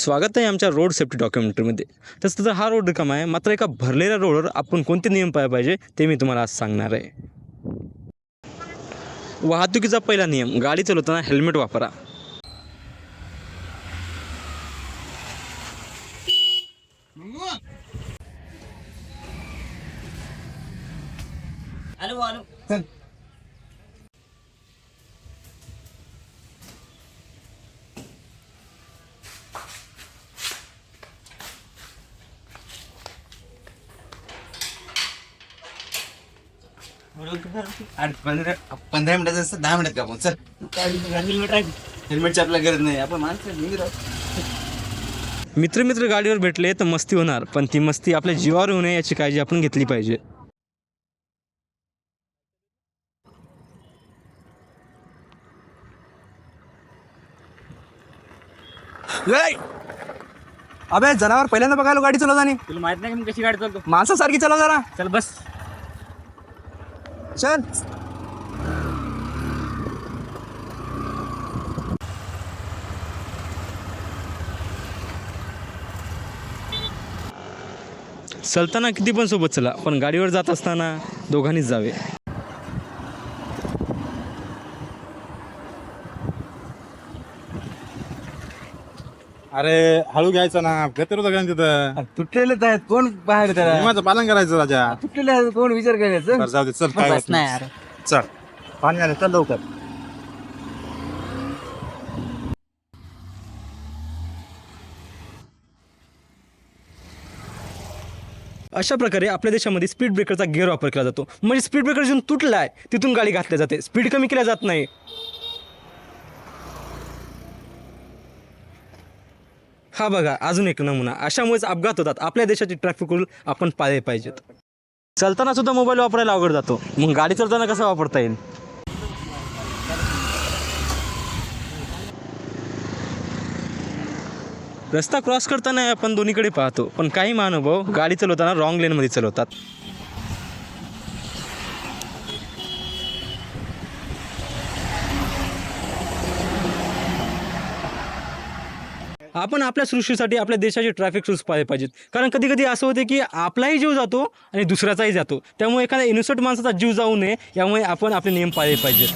स्वागत आहे आमच्या रोड सेफ्टी डॉक्युमेंटरीमध्ये. तसं तर हा रोड रिकामा आहे, मात्र एका भरलेल्या रोडवर आपण कोणते नियम पाळले पाहिजे ते मी तुम्हाला आज सांगणार आहे. वाहतुकीचा पहिला नियम, गाडी चालवताना हेल्मेट वापरा. आणि 15 मिनिटाचं असतं 10 मिनिटात कापून चल. हेल्मेटची आपल्याला गरज नाही, आपण माणसं. मित्र गाडीवर भेटले तर मस्ती होणार, पण ती मस्ती आपल्या जीवावर होऊ नये याची काळजी आपण घेतली पाहिजे. अबे जनावर पहिल्यांदा बघायला गाडी चालवताना. तुला माहित नाही का मी कशी गाडी चालतो? माणसासारखी चालव जरा. चल बस. चल. चलताना किती पण सोबत चला, पण गाडीवर जात असताना दोघांनीच जावे. अरे हळू घ्यायचं ना, गतर होतं का तिथं. तुटलेलेच आहेत, कोण बाहेर त्याला नियमाचं पालन करायचं राजा. तुटलेले आहेत, कोण विचार करायचं. बरं, जाऊ दे, चल. काय होत नाही. चल पाणी आलं, चल लवकर. अशा प्रकारे आपल्या देशामध्ये स्पीड ब्रेकरचा गैरवापर केला जातो. म्हणजे स्पीड ब्रेकर जिथून तुटला आहे तिथून गाडी घातल्या जाते, स्पीड कमी केल्या जात नाही. हा बघा अजून एक नमुना. अशामुळेच अपघात होतात. आपल्या देशाचे ट्रॅफिक रूल आपण पाळले पाहिजेत. चालताना सुद्धा मोबाईल वापरायला अवघड जातो, मग गाडी चालताना कसा वापरता येईल? रस्ता क्रॉस करताना आपण दोन्हीकडे पाहतो, पण काही महानुभाव गाडी चालवताना रॉंग लेनमध्ये चालवतात. आपण आपल्या सुरक्षेसाठी आपल्या देशाचे ट्रॅफिक रूल्स पाळले पाहिजेत. कारण कधी कधी असं होते की आपलाही जीव जातो आणि दुसऱ्याचाही जातो. त्यामुळे एखाद्या इनोसंट माणसाचा जीव जाऊ नये यामुळे आपण आपले नियम पाळले पाहिजेत.